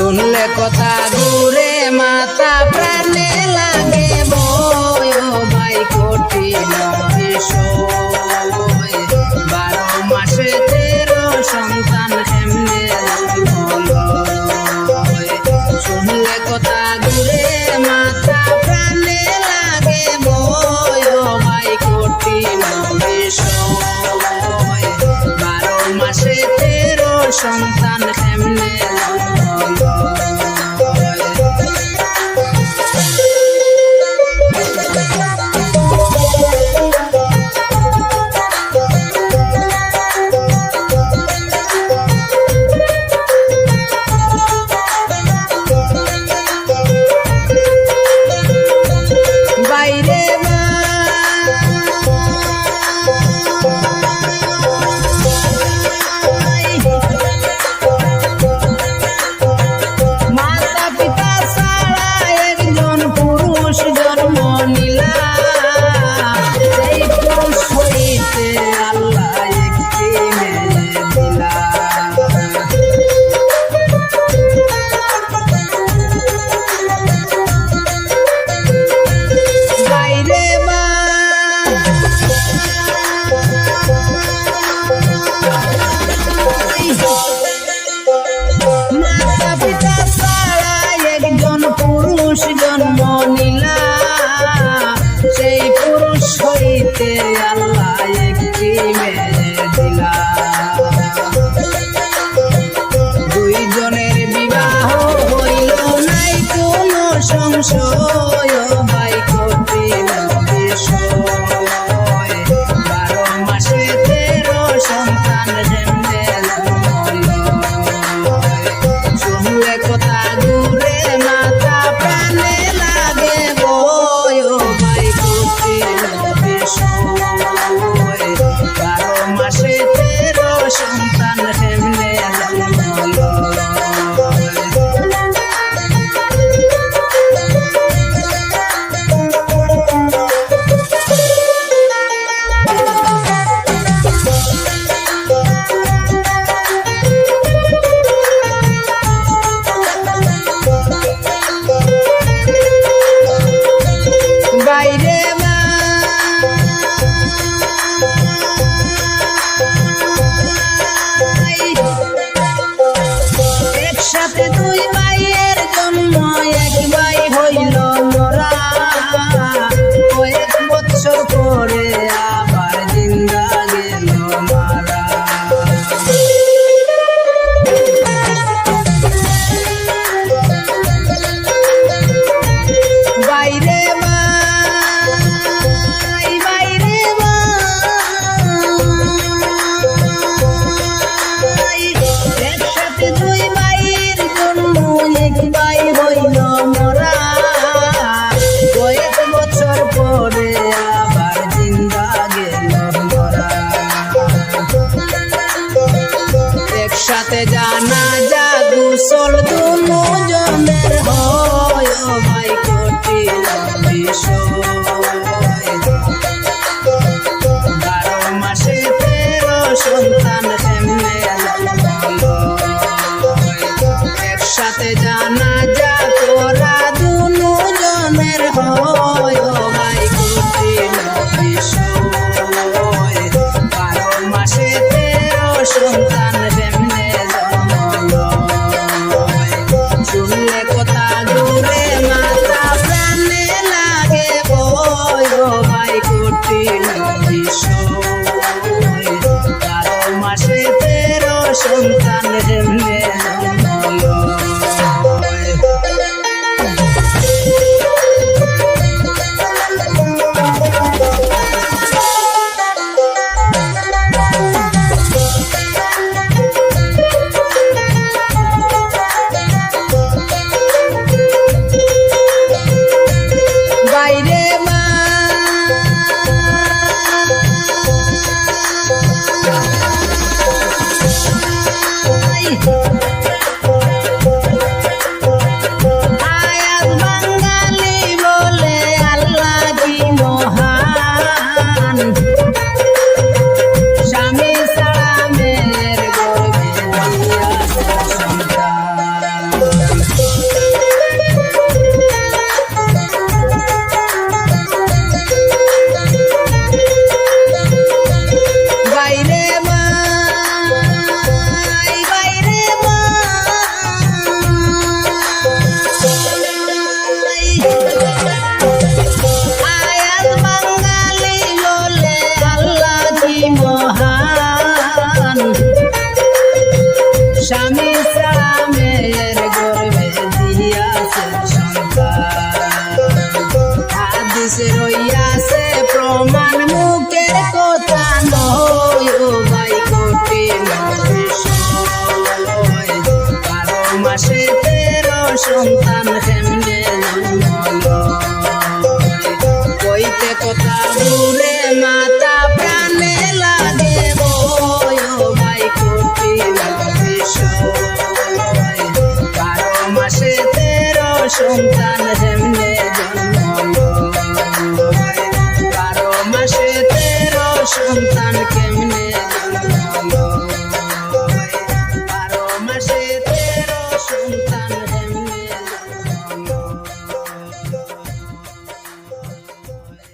শুনলে কথা ঘুরে মাথা প্রাণে লাগে বয় ভাই কঠিন বিষয় 12 মাসে 13 সন্তান এমনে শুনলে কথা ঘুরে মাথা প্রাণে লাগে বয় ভাই কঠিন বিষয় 12 মাসে 13 সন্তান এমনে জন্ম নিলা সেই পুরুষ হইতে আল্লাহ একটি মেয়ে দিলা দুইজনের বিবাহ হইল নাই কোনো সংশয় ভাই কঠিন বিষয় 12 মাসে 13 সন্তান যেমনে শুনলে কথা ঘুরে মাথা প্রাণে লাগে বয় ভাই কঠিন বিষয় 12 মাসে 13 সন্তান এমনে বাইরে একসাথে দুই ভাইয়ের জন্ম এক ভাই হইল মোরা কয়েক বছর পরে আবার জিন্দা গেল মারা বাইরে একসাথে দুই ভাইয়ের জন্ম এক ভাই হইল মোরা কয়েক বছর পরে আবার জিন্দা গেল মোরা একসাথে জানাজা গোসল দুজনের হয় ভাই কঠিন বিষয় 12 মাসে 13 সন্তান এমনে একসাথে জানাজা তোরা দুজনের হয় ভাই কঠিন বিষয় 12 মাসে 13 সন্তান এমনে শুনলে কথা ঘুরে মাথা প্রাণে লাগে বয় ভাই কঠিন বিষয় 12 মাসে 13 সন্তান এমনে বাইরে সন্তান যেমনে জন্ম লয়, 12 মাসে 13 সন্তান